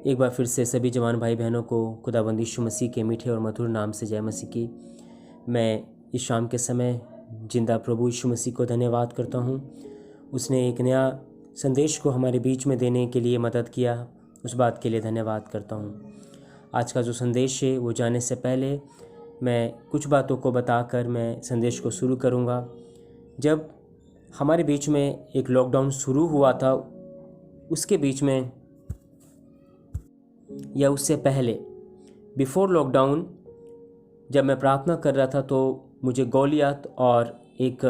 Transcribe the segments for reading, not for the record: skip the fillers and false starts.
एक बार फिर से सभी जवान भाई बहनों को खुदाबंद यीशु मसीह के मीठे और मधुर नाम से जय मसीह की। मैं इस शाम के समय जिंदा प्रभु यीशु मसीह को धन्यवाद करता हूँ। उसने एक नया संदेश को हमारे बीच में देने के लिए मदद किया, उस बात के लिए धन्यवाद करता हूँ। आज का जो संदेश है वो जाने से पहले मैं कुछ बातों को बताकर मैं संदेश को शुरू करूँगा। जब हमारे बीच में एक लॉकडाउन शुरू हुआ था, उसके बीच में या उससे पहले बिफोर लॉकडाउन जब मैं प्रार्थना कर रहा था तो मुझे गौलियत और एक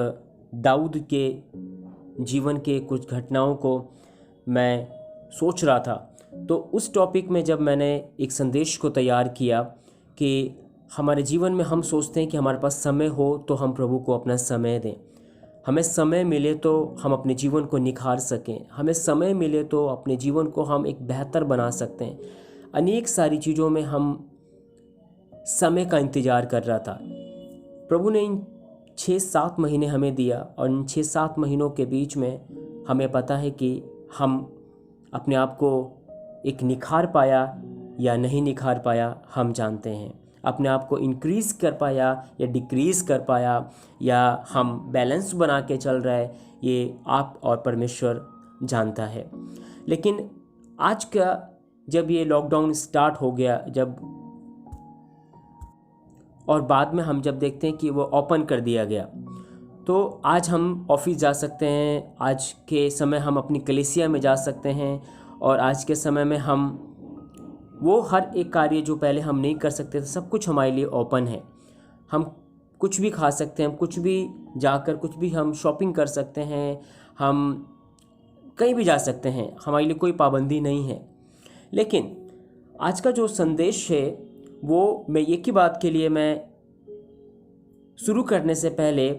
दाऊद के जीवन के कुछ घटनाओं को मैं सोच रहा था। तो उस टॉपिक में जब मैंने एक संदेश को तैयार किया कि हमारे जीवन में हम सोचते हैं कि हमारे पास समय हो तो हम प्रभु को अपना समय दें, हमें समय मिले तो हम अपने जीवन को निखार सकें, हमें समय मिले तो अपने जीवन को हम एक बेहतर बना सकते हैं। अनेक सारी चीज़ों में हम समय का इंतज़ार कर रहा था। प्रभु ने इन 6-7 महीने हमें दिया और इन 6-7 महीनों के बीच में हमें पता है कि हम अपने आप को एक निखार पाया या नहीं निखार पाया हम जानते हैं। अपने आप को इंक्रीज़ कर पाया या डिक्रीज़ कर पाया या हम बैलेंस बना के चल रहे हैं, ये आप और परमेश्वर जानता है। लेकिन आज का जब ये लॉकडाउन स्टार्ट हो गया, जब और बाद में हम जब देखते हैं कि वो ओपन कर दिया गया, तो आज हम ऑफिस जा सकते हैं, आज के समय हम अपनी कलीसिया में जा सकते हैं और आज के समय में हम वो हर एक कार्य जो पहले हम नहीं कर सकते थे, सब कुछ हमारे लिए ओपन है। हम कुछ भी खा सकते हैं, हम कुछ भी जाकर कुछ भी हम शॉपिंग कर सकते हैं, हम कहीं भी जा सकते हैं, हमारे लिए कोई पाबंदी नहीं है। लेकिन आज का जो संदेश है वो मैं एक ही बात के लिए मैं शुरू करने से पहले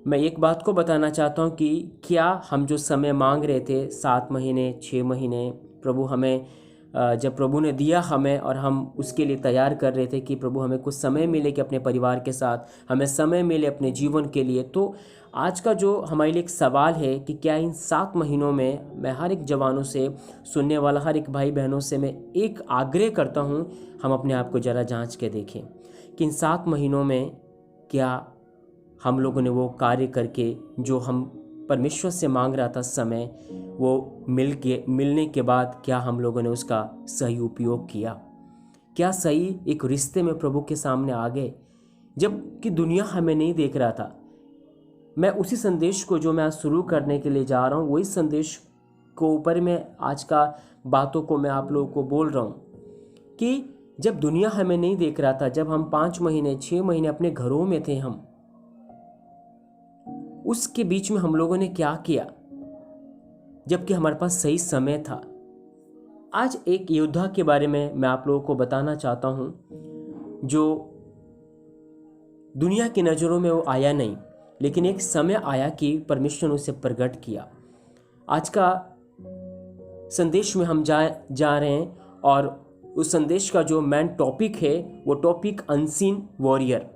मैं एक बात को बताना चाहता हूँ कि क्या हम जो समय मांग रहे थे 7 महीने 6 महीने प्रभु हमें जब प्रभु ने दिया हमें और हम उसके लिए तैयार कर रहे थे कि प्रभु हमें कुछ समय मिले कि अपने परिवार के साथ हमें समय मिले अपने जीवन के लिए, तो आज का जो हमारे लिए एक सवाल है कि क्या इन 7 महीनों में मैं हर एक जवानों से, सुनने वाला हर एक भाई बहनों से मैं एक आग्रह करता हूँ, हम अपने आप को ज़रा जांच के देखें कि इन 7 महीनों में क्या हम लोगों ने वो कार्य करके जो हम परमेश्वर से मांग रहा था समय, वो मिलने के बाद क्या हम लोगों ने उसका सही उपयोग किया, क्या सही एक रिश्ते में प्रभु के सामने आ गए जबकि दुनिया हमें नहीं देख रहा था। मैं उसी संदेश को जो मैं आज शुरू करने के लिए जा रहा हूँ, वही संदेश को ऊपर में आज का बातों को मैं आप लोगों को बोल रहा हूँ कि जब दुनिया हमें नहीं देख रहा था, जब हम 5 महीने 6 महीने अपने घरों में थे, हम उसके बीच में हम लोगों ने क्या किया जबकि हमारे पास सही समय था। आज एक योद्धा के बारे में मैं आप लोगों को बताना चाहता हूँ जो दुनिया की नज़रों में वो आया नहीं, लेकिन एक समय आया कि परमेश्वर ने उसे प्रकट किया। आज का संदेश में हम जा रहे हैं और उस संदेश का जो मेन टॉपिक है वो टॉपिक अनसीन वॉरियर।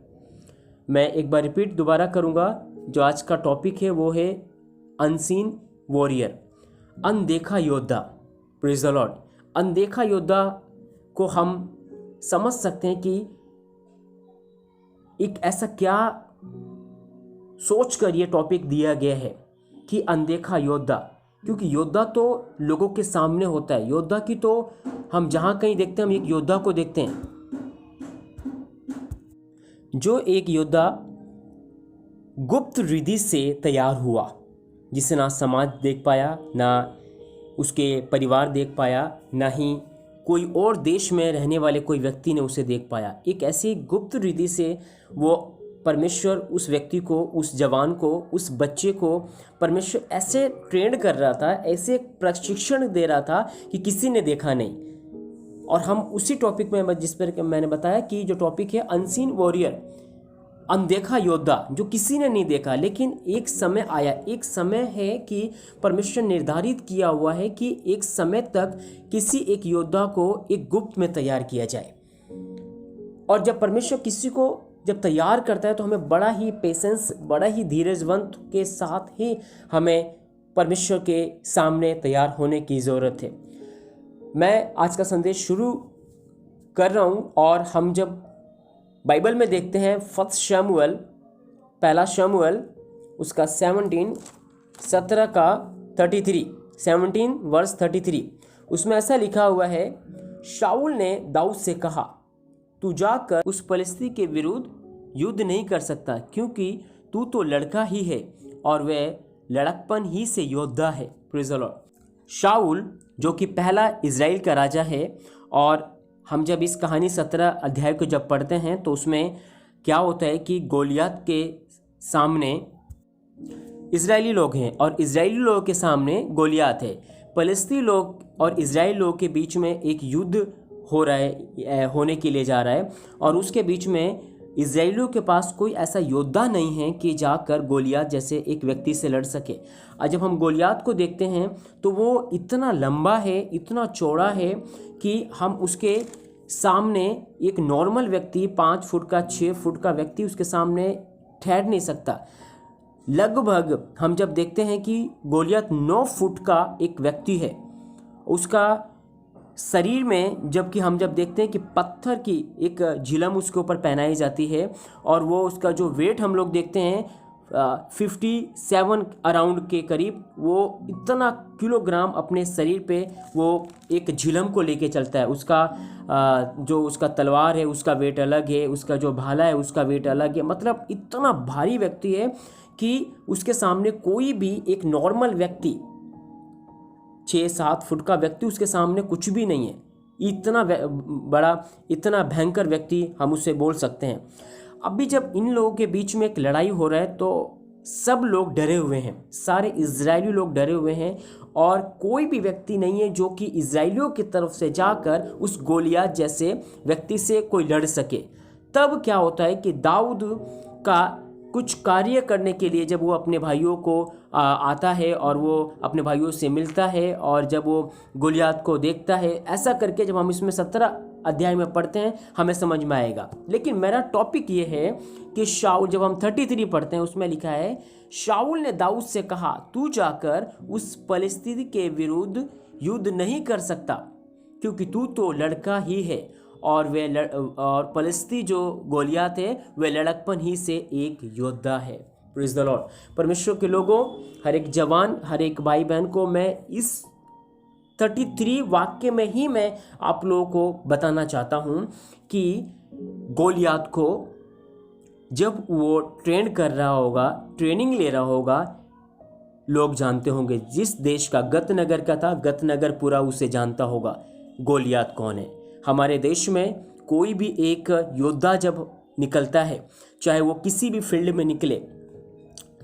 मैं एक बार रिपीट दोबारा करूँगा, जो आज का टॉपिक है वो है अनसीन वॉरियर, अनदेखा योद्धा। Praise the Lord. अनदेखा योद्धा को हम समझ सकते हैं कि एक ऐसा क्या सोचकर ये टॉपिक दिया गया है कि अनदेखा योद्धा, क्योंकि योद्धा तो लोगों के सामने होता है। योद्धा की तो हम जहाँ कहीं देखते हैं हम एक योद्धा को देखते हैं, जो एक योद्धा गुप्त रिधि से तैयार हुआ, जिसे ना समाज देख पाया, ना उसके परिवार देख पाया, ना ही कोई और देश में रहने वाले कोई व्यक्ति ने उसे देख पाया। एक ऐसी गुप्त रिधि से वो परमेश्वर उस व्यक्ति को, उस जवान को, उस बच्चे को परमेश्वर ऐसे ट्रेन कर रहा था, ऐसे प्रशिक्षण दे रहा था कि किसी ने देखा नहीं। और हम उसी टॉपिक में जिस पर मैंने बताया कि जो टॉपिक है अनसीन वॉरियर, अनदेखा योद्धा, जो किसी ने नहीं देखा। लेकिन एक समय आया, एक समय है कि परमेश्वर निर्धारित किया हुआ है कि एक समय तक किसी एक योद्धा को एक गुप्त में तैयार किया जाए। और जब परमेश्वर किसी को जब तैयार करता है तो हमें बड़ा ही पेशेंस, बड़ा ही धीरजवंत के साथ ही हमें परमेश्वर के सामने तैयार होने की ज़रूरत है। मैं आज का संदेश शुरू कर रहा हूँ और हम जब बाइबल में देखते हैं फर्स्ट शमूएल, पहला शमूएल उसका 17 का 33, 17 वर्स 33, उसमें ऐसा लिखा हुआ है, शाऊल ने दाऊद से कहा, तू जाकर उस फलिस्ती के विरुद्ध युद्ध नहीं कर सकता, क्योंकि तू तो लड़का ही है और वह लड़कपन ही से योद्धा है। Praise the Lord. शाऊल जो कि पहला इज़राइल का राजा है, और हम जब इस कहानी 17 अध्याय को जब पढ़ते हैं तो उसमें क्या होता है कि गोलियत के सामने इजरायली लोग हैं और इजरायली लोगों के सामने गोलियत है। फलस्तीनी लोग और इजराइल लोगों के बीच में एक युद्ध हो रहा है, होने के लिए जा रहा है, और उसके बीच में इजराइलियों के पास कोई ऐसा योद्धा नहीं है कि जाकर गोलियत जैसे एक व्यक्ति से लड़ सके। और जब हम गोलियत को देखते हैं तो वो इतना लंबा है, इतना चौड़ा है कि हम उसके सामने एक नॉर्मल व्यक्ति 5 फुट का 6 फुट का व्यक्ति उसके सामने ठहर नहीं सकता। लगभग हम जब देखते हैं कि गोलियत 9 फुट का एक व्यक्ति है, उसका शरीर में जबकि हम जब देखते हैं कि पत्थर की एक झिलम उसके ऊपर पहनाई जाती है, और वो उसका जो वेट हम लोग देखते हैं 57 अराउंड के करीब, वो इतना किलोग्राम अपने शरीर पे वो एक झिलम को लेके चलता है। उसका जो उसका तलवार है उसका वेट अलग है, उसका जो भाला है उसका वेट अलग है। मतलब इतना भारी व्यक्ति है कि उसके सामने कोई भी एक नॉर्मल व्यक्ति 6-7 फुट का व्यक्ति उसके सामने कुछ भी नहीं है। इतना बड़ा, इतना भयंकर व्यक्ति हम उससे बोल सकते हैं। अभी जब इन लोगों के बीच में एक लड़ाई हो रहा है तो सब लोग डरे हुए हैं, सारे इजरायली लोग डरे हुए हैं, और कोई भी व्यक्ति नहीं है जो कि इजरायलियों की तरफ से जाकर उस गोलियत जैसे व्यक्ति से कोई लड़ सके। तब क्या होता है कि दाऊद का कुछ कार्य करने के लिए जब वो अपने भाइयों को आता है और वो अपने भाइयों से मिलता है, और जब वो गोलियत को देखता है, ऐसा करके जब हम इसमें 17 अध्याय में पढ़ते हैं हमें समझ में आएगा। लेकिन मेरा टॉपिक ये है कि शाऊल, जब हम 33 पढ़ते हैं उसमें लिखा है, शाऊल ने दाऊद से कहा, तू जाकर उस फलिस्ती के विरुद्ध युद्ध नहीं कर सकता, क्योंकि तू तो लड़का ही है और और फलिस्ती जो गोलियत है वह लड़कपन ही से एक योद्धा है। Praise the Lord. परमेश्वर के लोगों, हर एक जवान, हर एक भाई बहन को मैं इस 33 वाक्य में ही मैं आप लोगों को बताना चाहता हूँ कि गोलियत को जब वो ट्रेन कर रहा होगा, ट्रेनिंग ले रहा होगा, लोग जानते होंगे, जिस देश का गतनगर का था, गतनगर पूरा उसे जानता होगा गोलियत कौन है। हमारे देश में कोई भी एक योद्धा जब निकलता है, चाहे वो किसी भी फील्ड में निकले,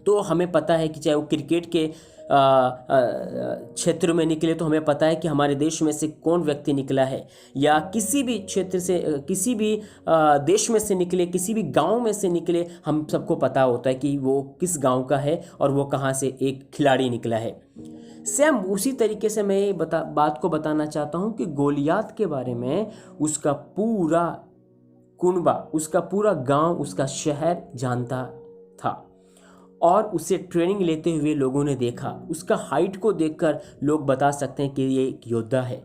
तो हमें पता है कि चाहे वो क्रिकेट के क्षेत्र में निकले तो हमें पता है कि हमारे देश में से कौन व्यक्ति निकला है, या किसी भी क्षेत्र से, किसी भी देश में से निकले, किसी भी गांव में से निकले, हम सबको पता होता है कि वो किस गांव का है और वो कहां से एक खिलाड़ी निकला है। सेम उसी तरीके से मैं ये बात को बताना चाहता हूं कि गोलियत के बारे में उसका पूरा कुनबा, उसका पूरा गांव, उसका शहर जानता था, और उसे ट्रेनिंग लेते हुए लोगों ने देखा। उसका हाइट को देखकर लोग बता सकते हैं कि ये एक योद्धा है।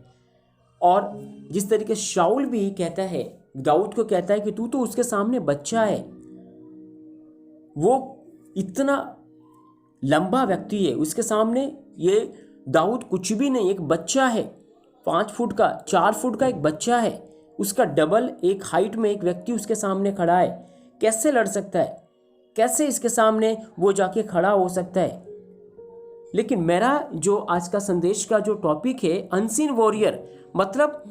और जिस तरीके शाऊल भी कहता है, दाऊद को कहता है कि तू तो उसके सामने बच्चा है, वो इतना लंबा व्यक्ति है, उसके सामने ये दाऊद कुछ भी नहीं, एक बच्चा है, 5 फुट का 4 फुट का एक बच्चा है, उसका डबल एक हाइट में एक व्यक्ति उसके सामने खड़ा है। कैसे लड़ सकता है? कैसे इसके सामने वो जाके खड़ा हो सकता है? लेकिन मेरा जो आज का संदेश का जो टॉपिक है, अनसीन वॉरियर, मतलब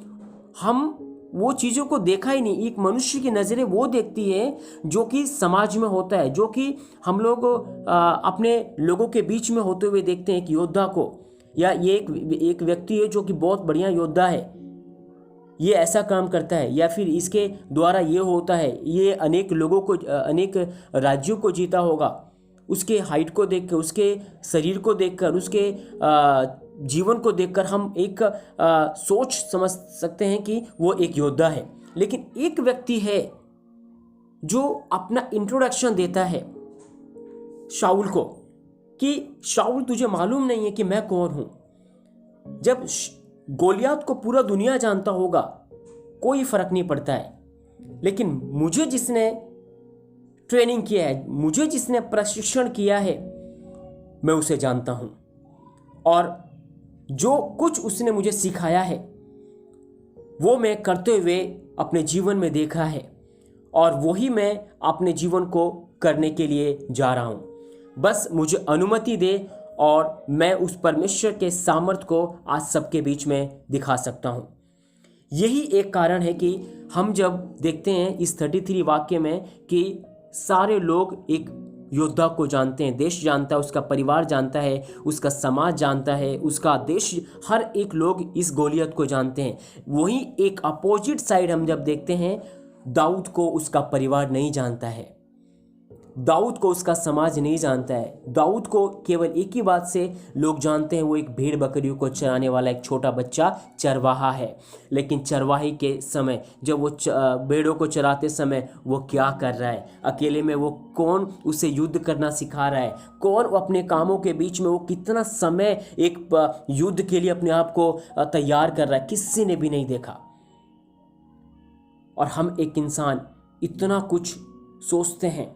हम वो चीज़ों को देखा ही नहीं। एक मनुष्य की नज़रें वो देखती है जो कि समाज में होता है, जो कि हम लोग अपने लोगों के बीच में होते हुए देखते हैं कि योद्धा को, या ये एक व्यक्ति है जो कि बहुत बढ़िया योद्धा है, ये ऐसा काम करता है, या फिर इसके द्वारा ये होता है, ये अनेक लोगों को, अनेक राज्यों को जीता होगा। उसके हाइट को देखकर, उसके शरीर को देखकर, उसके जीवन को देखकर हम एक सोच समझ सकते हैं कि वो एक योद्धा है। लेकिन एक व्यक्ति है जो अपना इंट्रोडक्शन देता है शाऊल को कि शाऊल, तुझे मालूम नहीं है कि मैं कौन हूं। जब गोलियत को पूरा दुनिया जानता होगा, कोई फर्क नहीं पड़ता है, लेकिन मुझे जिसने ट्रेनिंग किया है, मुझे जिसने प्रशिक्षण किया है, मैं उसे जानता हूं और जो कुछ उसने मुझे सिखाया है वो मैं करते हुए अपने जीवन में देखा है और वही मैं अपने जीवन को करने के लिए जा रहा हूं। बस मुझे अनुमति दे और मैं उस परमेश्वर के सामर्थ को आज सबके बीच में दिखा सकता हूं। यही एक कारण है कि हम जब देखते हैं इस 33 वाक्य में कि सारे लोग एक योद्धा को जानते हैं, देश जानता है, उसका परिवार जानता है, उसका समाज जानता है, उसका देश, हर एक लोग इस गोलियत को जानते हैं। वहीं एक अपोजिट साइड हम जब देखते हैं, दाऊद को उसका परिवार नहीं जानता है, दाऊद को उसका समाज नहीं जानता है। दाऊद को केवल एक ही बात से लोग जानते हैं, वो एक भेड़ बकरियों को चराने वाला एक छोटा बच्चा चरवाहा है। लेकिन चरवाही के समय जब वो भेड़ों को चराते समय वो क्या कर रहा है, अकेले में वो कौन उसे युद्ध करना सिखा रहा है, कौन अपने कामों के बीच में वो कितना समय एक युद्ध के लिए अपने आप को तैयार कर रहा है, किसी ने भी नहीं देखा। और हम एक इंसान इतना कुछ सोचते हैं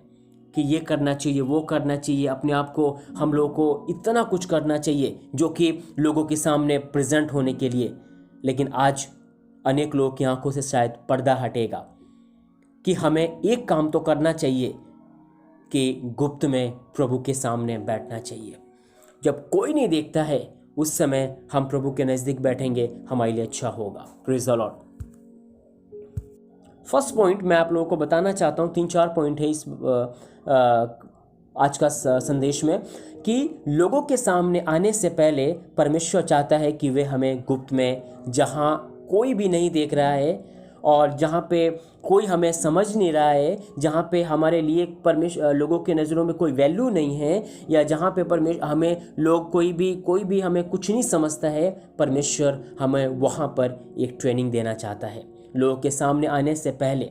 कि ये करना चाहिए, वो करना चाहिए, अपने आप को हम लोगों को इतना कुछ करना चाहिए जो कि लोगों के सामने प्रेजेंट होने के लिए। लेकिन आज अनेक लोगों की आंखों से शायद पर्दा हटेगा कि हमें एक काम तो करना चाहिए कि गुप्त में प्रभु के सामने बैठना चाहिए। जब कोई नहीं देखता है उस समय हम प्रभु के नज़दीक बैठेंगे, हमारे लिए अच्छा होगा। Praise the Lord. First point मैं आप लोगों को बताना चाहता हूँ, 3-4 पॉइंट है इस आज का संदेश में, कि लोगों के सामने आने से पहले परमेश्वर चाहता है कि वे हमें गुप्त में, जहाँ कोई भी नहीं देख रहा है और जहाँ पे कोई हमें समझ नहीं रहा है, जहाँ पे हमारे लिए परमेश्वर लोगों के नज़रों में कोई वैल्यू नहीं है, या जहाँ पे परमेश्वर हमें लोग कोई भी हमें कुछ नहीं समझता है, परमेश्वर हमें वहाँ पर एक ट्रेनिंग देना चाहता है। लोगों के सामने आने से पहले,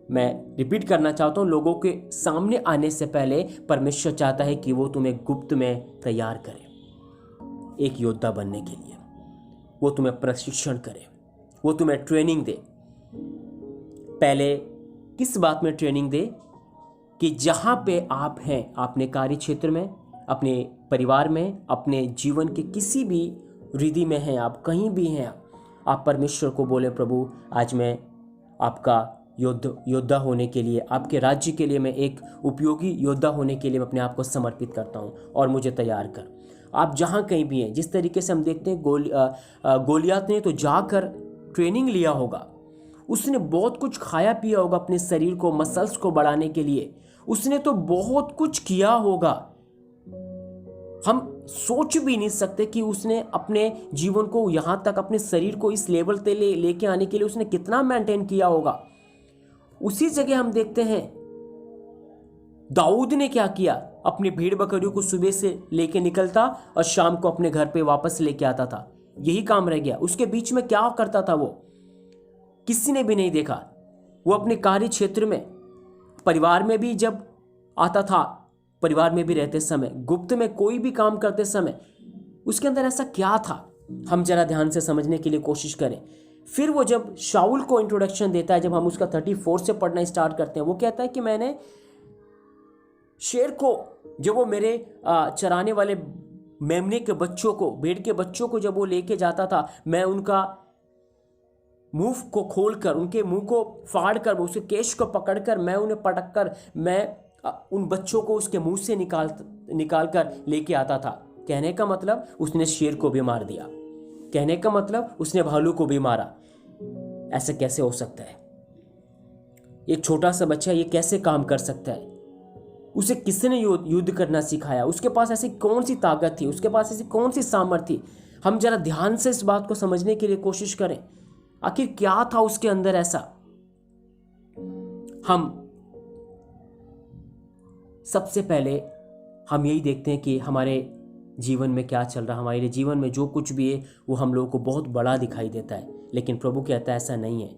मैं रिपीट करना चाहता हूँ, लोगों के सामने आने से पहले परमेश्वर चाहता है कि वो तुम्हें गुप्त में तैयार करे एक योद्धा बनने के लिए। वो तुम्हें प्रशिक्षण करे, वो तुम्हें ट्रेनिंग दे। पहले किस बात में ट्रेनिंग दे? कि जहाँ पे आप हैं, अपने कार्य क्षेत्र में, अपने परिवार में, अपने जीवन के किसी भी रिधि में हैं, आप कहीं भी हैं, आप परमेश्वर को बोले, प्रभु आज मैं आपका योद्धा होने के लिए, आपके राज्य के लिए मैं एक उपयोगी योद्धा होने के लिए मैं अपने आप को समर्पित करता हूँ और मुझे तैयार कर। आप जहाँ कहीं भी हैं, जिस तरीके से हम देखते हैं गोलियत ने तो जाकर ट्रेनिंग लिया होगा, उसने बहुत कुछ खाया पिया होगा अपने शरीर को, मसल्स को बढ़ाने के लिए, उसने तो बहुत कुछ किया होगा। हम सोच भी नहीं सकते कि उसने अपने जीवन को यहाँ तक, अपने शरीर को इस लेवल पे लेके आने के लिए उसने कितना मेंटेन किया होगा। उसी जगह हम देखते हैं दाऊद ने क्या किया, अपनी भेड़ बकरियों को सुबह से लेके निकलता और शाम को अपने घर पे वापस लेके आता था। यही काम रह गया। उसके बीच में क्या करता था वो किसी ने भी नहीं देखा। वो अपने कार्य क्षेत्र में, परिवार में भी जब आता था, परिवार में भी रहते समय, गुप्त में कोई भी काम करते समय, उसके अंदर ऐसा क्या था, हम जरा ध्यान से समझने के लिए कोशिश करें। फिर वो जब शाऊल को इंट्रोडक्शन देता है, जब हम उसका 34 से पढ़ना स्टार्ट करते हैं, वो कहता है कि मैंने शेर को, जब वो मेरे चराने वाले मेमने के बच्चों को, भेड़ के बच्चों को जब वो लेके जाता था, मैं उनका मुंह को खोलकर, उनके मुंह को फाड़कर, उसके केश को पकड़कर, मैं उन्हें पटककर, मैं उन बच्चों को उसके मुंह से निकाल कर लेके आता था। कहने का मतलब उसने शेर को भी मार दिया। कहने का मतलब उसने भालू को भी मारा। ऐसा कैसे हो सकता है? एक छोटा सा बच्चा ये कैसे काम कर सकता है? उसे किसने युद्ध करना सिखाया? उसके पास ऐसी कौन सी ताकत थी? उसके पास ऐसी कौन सी सामर्थ्य थी? हम जरा ध्यान से इस बात को समझने के लिए कोशिश करें। आखिर क्या था उसके अंदर ऐसा? हम सबसे पहले हम यही देखते हैं कि हमारे जीवन में क्या चल रहा है। हमारे जीवन में जो कुछ भी है वो हम लोगों को बहुत बड़ा दिखाई देता है, लेकिन प्रभु कहता है ऐसा नहीं है।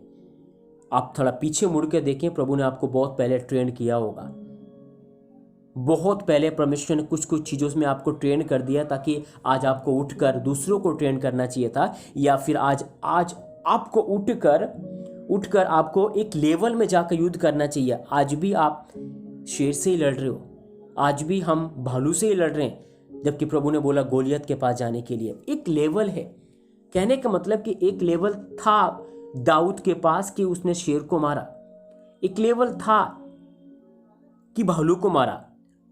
आप थोड़ा पीछे मुड़ के देखें, प्रभु ने आपको बहुत पहले ट्रेन किया होगा। बहुत पहले परमेश्वर ने कुछ कुछ चीज़ों में आपको ट्रेन कर दिया ताकि आज आपको उठकर दूसरों को ट्रेन करना चाहिए था, या फिर आज आज आपको उठकर आपको एक लेवल में जाकर युद्ध करना चाहिए। आज भी आप शेर से ही लड़ रहे हो, आज भी हम भालू से ही लड़ रहे हैं, जबकि प्रभु ने बोला गोलियत के पास जाने के लिए। एक लेवल है, कहने का मतलब कि एक लेवल था दाऊद के पास कि उसने शेर को मारा, एक लेवल था कि भालू को मारा।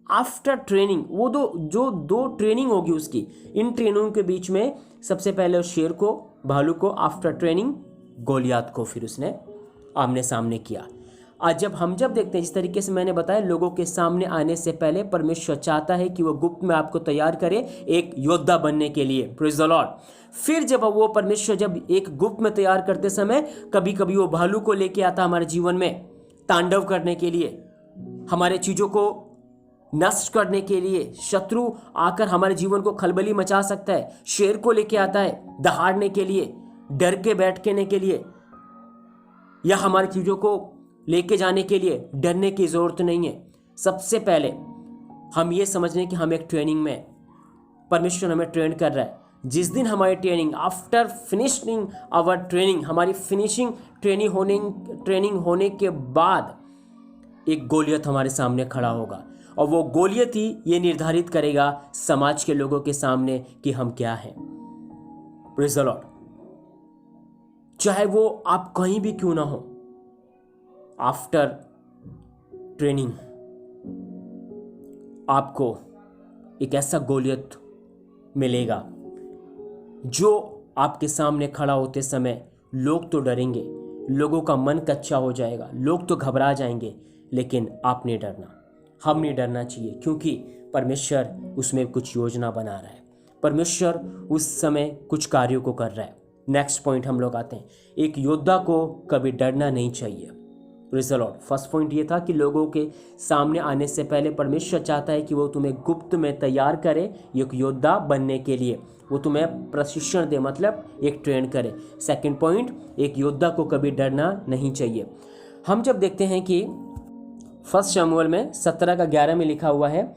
आफ्टर ट्रेनिंग, वो दो ट्रेनिंग होगी उसकी, इन ट्रेनिंग के बीच में सबसे पहले उस शेर को, भालू को, आफ्टर ट्रेनिंग गोलियत को फिर उसने आमने सामने किया। आज जब देखते हैं, जिस तरीके से मैंने बताया, लोगों के सामने आने से पहले परमेश्वर चाहता है कि वो गुप्त में आपको तैयार करे एक योद्धा बनने के लिए। Praise the Lord. फिर जब वो परमेश्वर जब एक गुप्त में तैयार करते समय कभी कभी वो भालू को लेके आता हमारे जीवन में तांडव करने के लिए, हमारे चीजों को नष्ट करने के लिए। शत्रु आकर हमारे जीवन को खलबली मचा सकता है, शेर को लेके आता है दहाड़ने के लिए, डर के बैठने के लिए, या हमारी चीजों को लेके जाने के लिए। डरने की जरूरत नहीं है। सबसे पहले हम ये समझने कि हम एक ट्रेनिंग में, परमेश्वर हमें ट्रेन कर रहा है। जिस दिन हमारी training, after finishing our training, हमारी फिनिशिंग ट्रेनिंग होने के बाद एक गोलियत हमारे सामने खड़ा होगा, और वो गोलियत ही ये निर्धारित करेगा समाज के लोगों के सामने कि हम क्या हैं। Praise the Lord. चाहे वो आप कहीं भी क्यों ना हो, आफ्टर ट्रेनिंग आपको एक ऐसा गोलियत मिलेगा जो आपके सामने खड़ा होते समय लोग तो डरेंगे, लोगों का मन कच्चा हो जाएगा, लोग तो घबरा जाएंगे, लेकिन आप नहीं डरना, हम नहीं डरना चाहिए, क्योंकि परमेश्वर उसमें कुछ योजना बना रहा है, परमेश्वर उस समय कुछ कार्यों को कर रहा है। नेक्स्ट पॉइंट हम लोग आते हैं, एक योद्धा को कभी डरना नहीं चाहिए। Praise the Lord. First point ये था कि लोगों के सामने आने से पहले परमेश्वर चाहता है कि वो तुम्हें गुप्त में तैयार करे एक योद्धा बनने के लिए, वो तुम्हें प्रशिक्षण दे, मतलब एक ट्रेन करे। सेकंड पॉइंट, एक योद्धा को कभी डरना नहीं चाहिए। हम जब देखते हैं कि फर्स्ट शमूएल में 17 का 11 में लिखा हुआ है,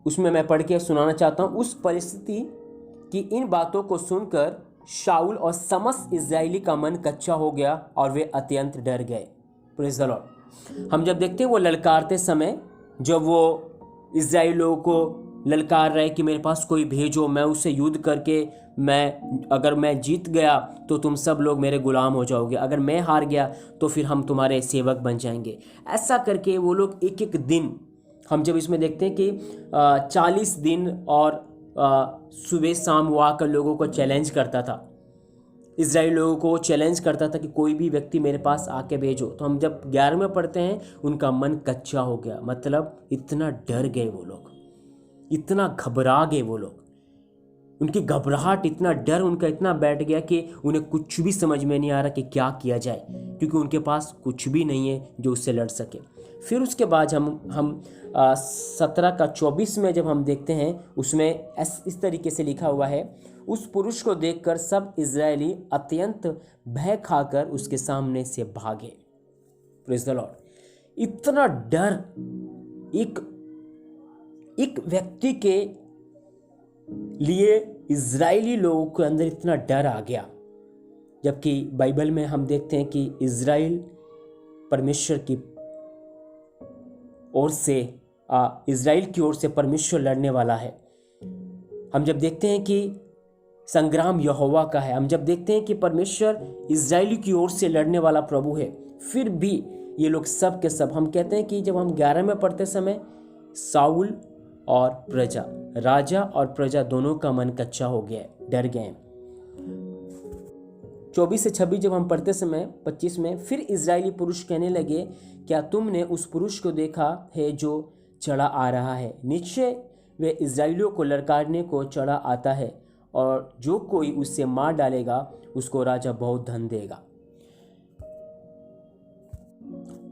उसमें मैं पढ़ के सुनाना चाहता हूँ। उस परिस्थिति की इन बातों को सुनकर शाऊल और समस्त इज़राइली का मन कच्चा हो गया और वे अत्यंत डर गए। Praise the Lord. हम जब देखते हैं वो ललकारते समय, जब वो इज़राइल लोगों को ललकार रहे कि मेरे पास कोई भेजो, मैं उससे युद्ध करके अगर मैं जीत गया तो तुम सब लोग मेरे गुलाम हो जाओगे, अगर मैं हार गया तो फिर हम तुम्हारे सेवक बन जाएंगे। ऐसा करके वो लोग एक एक दिन, हम जब इसमें देखते हैं कि 40 दिन और सुबह शाम वो आकर लोगों को चैलेंज करता था, इज़राइल लोगों को चैलेंज करता था कि कोई भी व्यक्ति मेरे पास आके भेजो। तो हम जब 11 में पढ़ते हैं, उनका मन कच्चा हो गया, मतलब इतना डर गए वो लोग, इतना घबरा गए वो लोग, उनकी घबराहट, इतना डर उनका इतना बैठ गया कि उन्हें कुछ भी समझ में नहीं आ रहा कि क्या किया जाए, क्योंकि उनके पास कुछ भी नहीं है जो उससे लड़ सके। फिर उसके बाद हम 17 का 24 में जब हम देखते हैं, उसमें इस तरीके से लिखा हुआ है, उस पुरुष को देखकर सब इज़राइली अत्यंत भय खाकर उसके सामने से भागे। Praise the Lord. इतना डर एक व्यक्ति के लिए, इज़राइली लोगों के अंदर इतना डर आ गया, जबकि बाइबल में हम देखते हैं कि इज़राइल परमेश्वर की ओर से, इज़राइल की ओर से परमेश्वर लड़ने वाला है। हम जब देखते हैं कि संग्राम यहोवा का है, हम जब देखते हैं कि परमेश्वर इज़राइल की ओर से लड़ने वाला प्रभु है, फिर भी ये लोग सब के सब, हम कहते हैं कि जब हम 11 में पढ़ते समय साउल और प्रजा, राजा और प्रजा दोनों का मन कच्चा हो गया, डर गए। 24 से 26 जब हम पढ़ते समय 25 में, फिर इज़राइली पुरुष कहने लगे, क्या तुमने उस पुरुष को देखा है जो चढ़ा आ रहा है? निश्चय वे इज़राइलियों को ललकारने को चढ़ा आता है, और जो कोई उससे मार डालेगा उसको राजा बहुत धन देगा।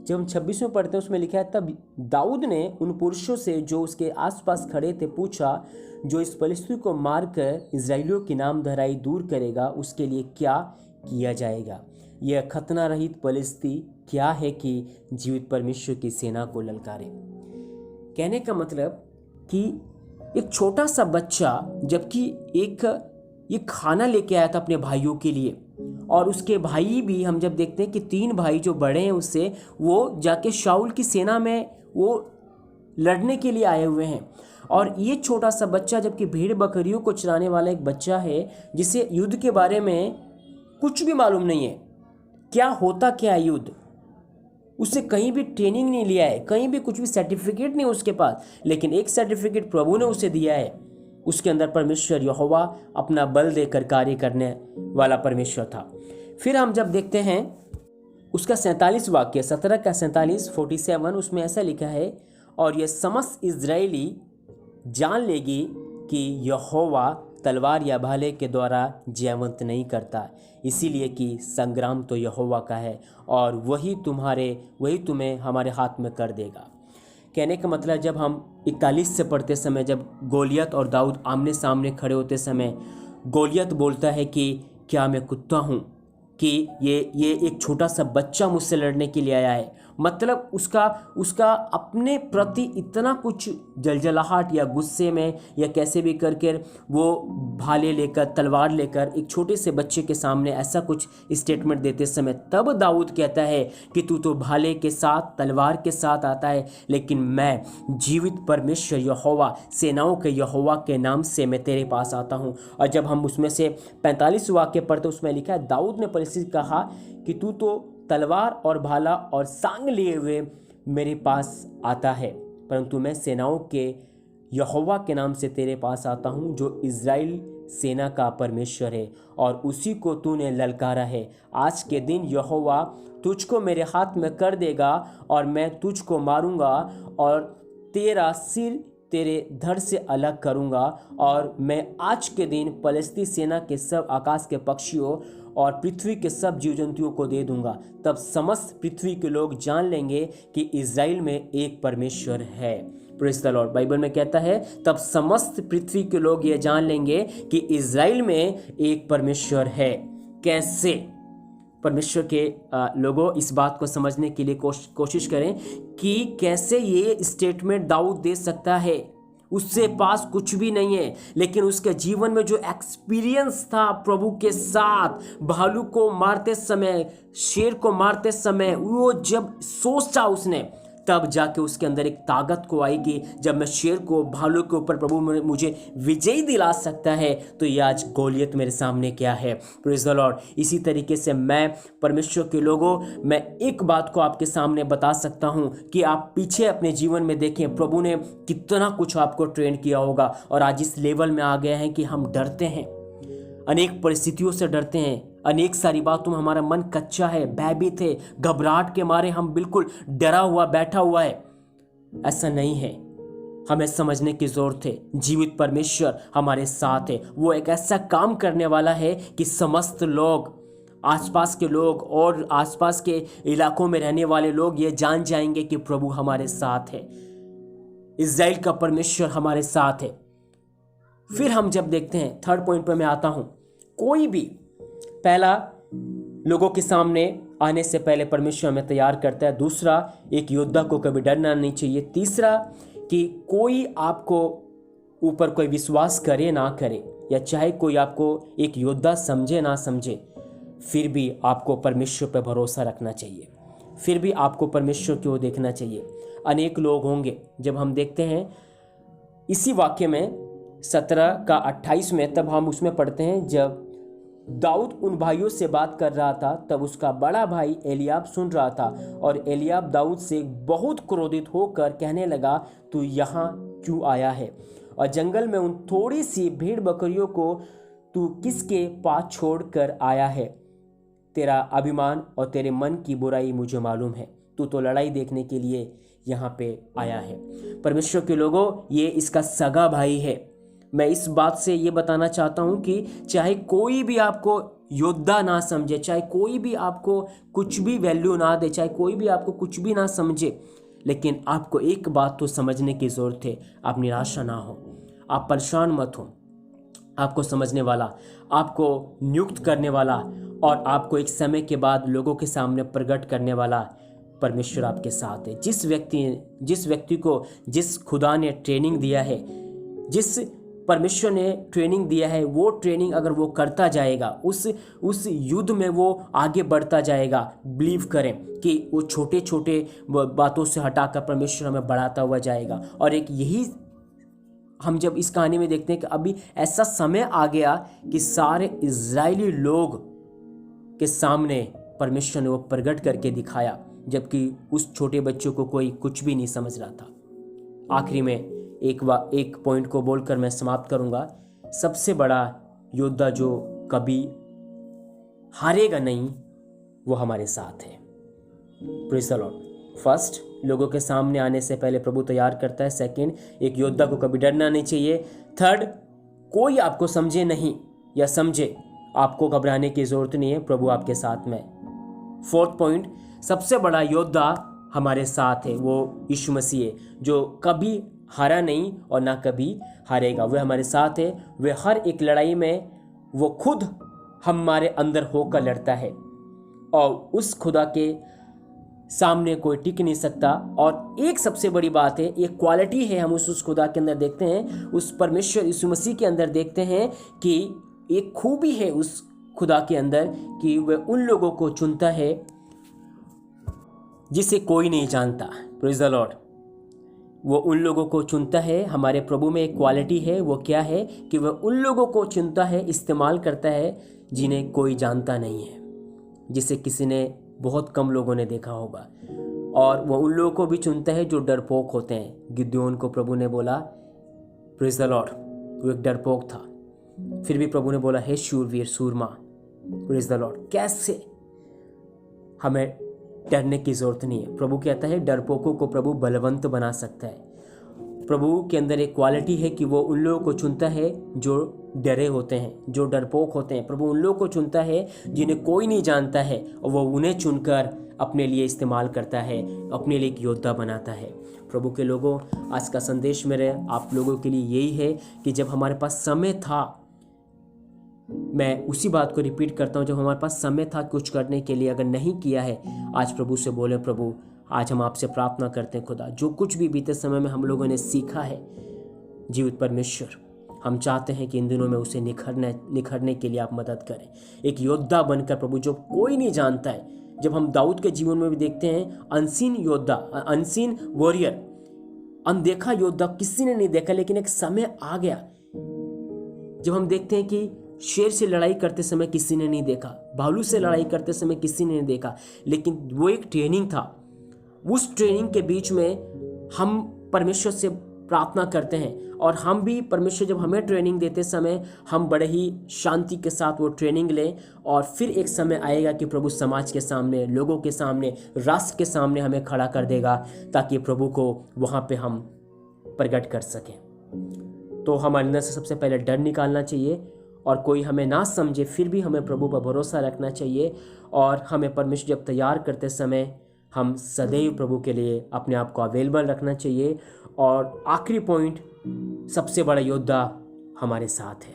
जब हम 26 में पढ़ते हैं, उसमें लिखा है, तब दाऊद ने उन पुरुषों से जो उसके आसपास खड़े थे पूछा, जो इस पलिश्ती को मारकर इज़राइलियों की नामधराई दूर करेगा, उसके लिए क्या किया जाएगा? यह खतना रहित पलिश्ती क्या है कि जीवित परमेश्वर की सेना को ललकारे? कहने का मतलब कि एक छोटा सा बच्चा जबकि ये खाना लेके आया था अपने भाइयों के लिए, और उसके भाई भी हम जब देखते हैं कि 3 भाई जो बड़े हैं उससे, वो जाके शाऊल की सेना में वो लड़ने के लिए आए हुए हैं। और ये छोटा सा बच्चा जबकि भेड़ बकरियों को चराने वाला एक बच्चा है, जिसे युद्ध के बारे में कुछ भी मालूम नहीं है, क्या होता क्या है युद्ध, उससे कहीं भी ट्रेनिंग नहीं लिया है, कहीं भी कुछ भी सर्टिफिकेट नहीं उसके पास, लेकिन एक सर्टिफिकेट प्रभु ने उसे दिया है। उसके अंदर परमेश्वर यहोवा अपना बल देकर कार्य करने वाला परमेश्वर था। फिर हम जब देखते हैं उसका 47 वाक्य, 17 का 47, 47, उसमें ऐसा लिखा है, और यह समस्त इजरायली जान लेगी कि यहोवा तलवार या भाले के द्वारा जयवंत नहीं करता, इसीलिए कि संग्राम तो यहोवा का है और वही तुम्हें हमारे हाथ में कर देगा। कहने का मतलब जब हम 41 से पढ़ते समय, जब गोलियत और दाऊद आमने सामने खड़े होते समय, गोलियत बोलता है कि क्या मैं कुत्ता हूँ कि ये एक छोटा सा बच्चा मुझसे लड़ने के लिए आया है। मतलब उसका अपने प्रति इतना कुछ जलजलाहट या गुस्से में या कैसे भी करके वो भाले लेकर, तलवार लेकर एक छोटे से बच्चे के सामने ऐसा कुछ स्टेटमेंट देते समय, तब दाऊद कहता है कि तू तो भाले के साथ, तलवार के साथ आता है, लेकिन मैं जीवित परमेश्वर यहोवा, सेनाओं के यहोवा के नाम से मैं तेरे पास आता हूँ। और जब हम उसमें से 45 वाक्य पढ़ते, उसमें लिखा है, दाऊद ने परिस्थिति कहा कि तू तो तलवार और भाला और सांग लिए हुए मेरे पास आता है, परंतु मैं सेनाओं के यहोवा के नाम से तेरे पास आता हूँ, जो इज़राइल सेना का परमेश्वर है, और उसी को तूने ललकारा है। आज के दिन यहोवा तुझको मेरे हाथ में कर देगा और मैं तुझको मारूंगा और तेरा सिर तेरे धड़ से अलग करूंगा, और मैं आज के दिन पलिश्ती सेना के सब आकाश के पक्षियों और पृथ्वी के सब जीव जंतुओं को दे दूंगा। तब समस्त पृथ्वी के लोग जान लेंगे कि इज़राइल में एक परमेश्वर है। Praise the Lord. बाइबल में कहता है तब समस्त पृथ्वी के लोग ये जान लेंगे कि इज़राइल में एक परमेश्वर है। कैसे? परमेश्वर के लोगों, इस बात को समझने के लिए कोशिश करें कि कैसे ये स्टेटमेंट दाऊद दे सकता है। उससे पास कुछ भी नहीं है, लेकिन उसके जीवन में जो एक्सपीरियंस था प्रभु के साथ, भालू को मारते समय, शेर को मारते समय, वो जब सोचा उसने, तब जाके उसके अंदर एक ताकत को आई कि जब मैं शेर को, भालू के ऊपर प्रभु मुझे विजयी दिला सकता है, तो ये आज गोलियत मेरे सामने क्या है। Praise the Lord. इसी तरीके से मैं परमेश्वर के लोगों, मैं एक बात को आपके सामने बता सकता हूं कि आप पीछे अपने जीवन में देखें, प्रभु ने कितना कुछ आपको ट्रेन किया होगा, और आज इस लेवल में आ गए हैं कि हम डरते हैं, अनेक परिस्थितियों से डरते हैं, अनेक सारी बातों में हमारा मन कच्चा है, भयभीत है, घबराहट के मारे हम बिल्कुल डरा हुआ बैठा हुआ है। ऐसा नहीं है, हमें समझने की जरूरत है, जीवित परमेश्वर हमारे साथ है। वो एक ऐसा काम करने वाला है कि समस्त लोग, आसपास के लोग और आसपास के इलाकों में रहने वाले लोग ये जान जाएंगे कि प्रभु हमारे साथ है, इज़राइल का परमेश्वर हमारे साथ है। फिर हम जब देखते हैं, थर्ड पॉइंट पर मैं आता हूं, कोई भी, पहला, लोगों के सामने आने से पहले परमेश्वर हमें तैयार करता है। दूसरा, एक योद्धा को कभी डरना नहीं चाहिए। तीसरा, कि कोई आपको ऊपर कोई विश्वास करे ना करे, या चाहे कोई आपको एक योद्धा समझे ना समझे, फिर भी आपको परमेश्वर पर भरोसा रखना चाहिए, फिर भी आपको परमेश्वर की ओर देखना चाहिए। अनेक लोग होंगे, जब हम देखते हैं इसी वाक्य में 17 का 28 में, तब हम उसमें पढ़ते हैं, जब दाऊद उन भाइयों से बात कर रहा था, तब उसका बड़ा भाई एलियाब सुन रहा था, और एलियाब दाऊद से बहुत क्रोधित होकर कहने लगा, तू यहाँ क्यों आया है, और जंगल में उन थोड़ी सी भेड़ बकरियों को तू किसके पास छोड़कर आया है? तेरा अभिमान और तेरे मन की बुराई मुझे मालूम है, तू तो लड़ाई देखने के लिए यहाँ पे आया है। परमेश्वर के लोगों, ये इसका सगा भाई है। मैं इस बात से ये बताना चाहता हूँ कि चाहे कोई भी आपको योद्धा ना समझे, चाहे कोई भी आपको कुछ भी वैल्यू ना दे, चाहे कोई भी आपको कुछ भी ना समझे, लेकिन आपको एक बात तो समझने की ज़रूरत है, आप निराशा ना हो, आप परेशान मत हो। आपको समझने वाला, आपको नियुक्त करने वाला और आपको एक समय के बाद लोगों के सामने प्रकट करने वाला परमेश्वर आपके साथ है। जिस व्यक्ति को जिस खुदा ने ट्रेनिंग दिया है, जिस परमेश्वर ने ट्रेनिंग दिया है, वो ट्रेनिंग अगर वो करता जाएगा, उस युद्ध में वो आगे बढ़ता जाएगा। बिलीव करें कि वो छोटे छोटे बातों से हटाकर परमेश्वर हमें बढ़ाता हुआ जाएगा। और एक यही हम जब इस कहानी में देखते हैं कि अभी ऐसा समय आ गया कि सारे इजरायली लोग के सामने परमेश्वर ने वो प्रकट करके दिखाया, जबकि उस छोटे बच्चों को कोई कुछ भी नहीं समझ रहा था। आखिरी में एक पॉइंट को बोलकर मैं समाप्त करूंगा। सबसे बड़ा योद्धा जो कभी हारेगा नहीं, वो हमारे साथ है। Praise the Lord. फर्स्ट, लोगों के सामने आने से पहले प्रभु तैयार करता है। सेकंड, एक योद्धा को कभी डरना नहीं चाहिए। थर्ड, कोई आपको समझे नहीं या समझे, आपको घबराने की जरूरत नहीं है, प्रभु आपके साथ में। फोर्थ पॉइंट, सबसे बड़ा योद्धा हमारे साथ है, वो यीशु मसीह है, जो कभी हारा नहीं और ना कभी हारेगा। वह हमारे साथ है। वह हर एक लड़ाई में वो खुद हमारे अंदर होकर लड़ता है और उस खुदा के सामने कोई टिक नहीं सकता। और एक सबसे बड़ी बात है, एक क्वालिटी है, हम उस खुदा के अंदर देखते हैं, उस परमेश्वर यीशु मसीह के अंदर देखते हैं कि एक खूबी है उस खुदा के अंदर कि वह उन लोगों को चुनता है जिसे कोई नहीं जानता। Praise the Lord. वो उन लोगों को चुनता है। हमारे प्रभु में एक क्वालिटी है, वो क्या है कि वह उन लोगों को चुनता है, इस्तेमाल करता है जिन्हें कोई जानता नहीं है, जिसे किसी ने बहुत कम लोगों ने देखा होगा। और वह उन लोगों को भी चुनता है जो डरपोक होते हैं। गिदोन को प्रभु ने बोला, प्रेज़ द लॉर्ड, वो एक डरपोक था, फिर भी प्रभु ने बोला, हे शूरवीर सूरमा, प्रेज़ द लॉर्ड। कैसे? हमें डरने की जरूरत नहीं है। प्रभु कहता है डरपोकों को प्रभु बलवंत बना सकता है। प्रभु के अंदर एक क्वालिटी है कि वो उन लोगों को चुनता है जो डरे होते हैं, जो डरपोक होते हैं। प्रभु उन लोगों को चुनता है जिन्हें कोई नहीं जानता है, और वो उन्हें चुनकर अपने लिए इस्तेमाल करता है, अपने लिए एक योद्धा बनाता है। प्रभु के लोगों, आज का संदेश मेरे आप लोगों के लिए यही है कि जब हमारे पास समय था, मैं उसी बात को रिपीट करता हूँ, जब हमारे पास समय था कुछ करने के लिए, अगर नहीं किया है, आज प्रभु से बोले, प्रभु आज हम आपसे प्रार्थना करते हैं खुदा, जो कुछ भी बीते समय में हम लोगों ने सीखा है जीवित परमेश्वर, हम चाहते हैं कि इन दिनों में उसे निखरने के लिए आप मदद करें। एक योद्धा बनकर प्रभु, जो कोई नहीं जानता है। जब हम दाऊद के जीवन में भी देखते हैं, अनसीन योद्धा, अनसीन वॉरियर, अनदेखा योद्धा, किसी ने नहीं देखा, लेकिन एक समय आ गया जब हम देखते हैं कि शेर से लड़ाई करते समय किसी ने नहीं देखा, भालू से लड़ाई करते समय किसी ने नहीं देखा, लेकिन वो एक ट्रेनिंग था। उस ट्रेनिंग के बीच में हम परमेश्वर से प्रार्थना करते हैं, और हम भी परमेश्वर जब हमें ट्रेनिंग देते समय हम बड़े ही शांति के साथ वो ट्रेनिंग लें, और फिर एक समय आएगा कि प्रभु समाज के सामने, लोगों के सामने, राष्ट्र के सामने हमें खड़ा कर देगा, ताकि प्रभु को वहाँ पे हम प्रकट कर सकें। तो हमारे अंदर से सबसे पहले डर निकालना चाहिए, और कोई हमें ना समझे फिर भी हमें प्रभु पर भरोसा रखना चाहिए, और हमें परमेश्वर जब तैयार करते समय हम सदैव प्रभु के लिए अपने आप को अवेलेबल रखना चाहिए। और आखिरी पॉइंट, सबसे बड़ा योद्धा हमारे साथ है।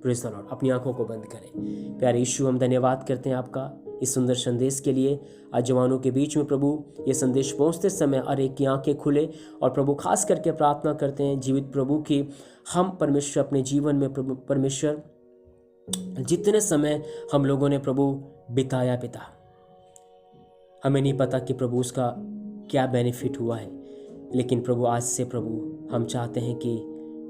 Praise the Lord. अपनी आंखों को बंद करें। प्यारे यीशु, हम धन्यवाद करते हैं आपका इस सुंदर संदेश के लिए। आज जवानों के बीच में प्रभु ये संदेश पहुंचते समय हर एक की आंखें खुले, और प्रभु खास करके प्रार्थना करते हैं जीवित प्रभु की हम परमेश्वर अपने जीवन में प्रभु परमेश्वर जितने समय हम लोगों ने प्रभु बिताया पिता, हमें नहीं पता कि प्रभु उसका क्या बेनिफिट हुआ है, लेकिन प्रभु आज से प्रभु हम चाहते हैं कि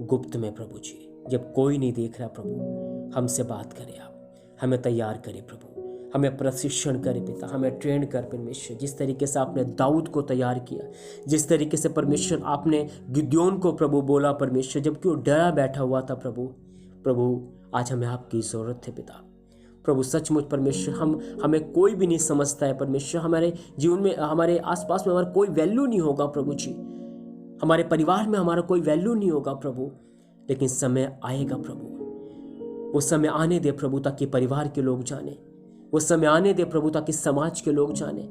गुप्त में प्रभु जी, जब कोई नहीं देख रहा प्रभु, हमसे बात करें, आप हमें तैयार करें प्रभु, हमें प्रशिक्षण करें पिता, हमें ट्रेन कर परमेश्वर। जिस तरीके से आपने दाऊद को तैयार किया, जिस तरीके से परमेश्वर आपने गिदोन को प्रभु बोला परमेश्वर, जबकि वो डरा बैठा हुआ था प्रभु आज हमें आपकी ज़रूरत है पिता। प्रभु सचमुच परमेश्वर, हमें कोई भी नहीं समझता है परमेश्वर, हमारे जीवन में, हमारे आसपास में हमारा कोई वैल्यू नहीं होगा प्रभु जी, हमारे परिवार में हमारा कोई वैल्यू नहीं होगा प्रभु, लेकिन समय आएगा प्रभु। वो समय आने दे प्रभु, ताकि परिवार के लोग जाने, वो समय आने दे प्रभु, ताकि समाज के लोग जाने,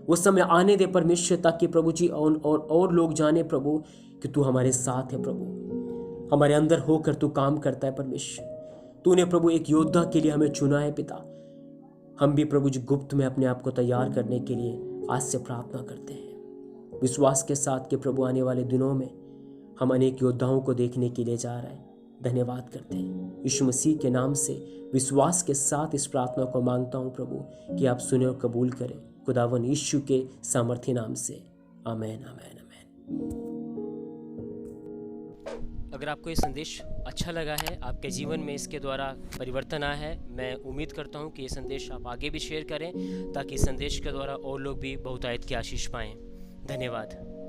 वो समय आने दे परमेश्वर, ताकि प्रभु जी और लोग जाने प्रभु कि तू हमारे साथ है प्रभु, हमारे अंदर होकर तू काम करता है परमेश्वर। तूने प्रभु एक योद्धा के लिए हमें चुना है पिता। हम भी प्रभु जी गुप्त में अपने आप को तैयार करने के लिए आज से प्रार्थना करते हैं विश्वास के साथ कि प्रभु आने वाले दिनों में हम अनेक योद्धाओं को देखने के लिए जा रहे हैं। धन्यवाद करते हैं यीशु मसीह के नाम से विश्वास के साथ इस प्रार्थना को मांगता हूँ प्रभु कि आप सुने और कबूल करें खुदावन यीशु के सामर्थ्य नाम से। आमीन आमीन आमीन। अगर आपको ये संदेश अच्छा लगा है, आपके जीवन में इसके द्वारा परिवर्तन आया है, मैं उम्मीद करता हूँ कि ये संदेश आप आगे भी शेयर करें ताकि इस संदेश के द्वारा और लोग भी बहुतायत की आशीष पाएं। धन्यवाद।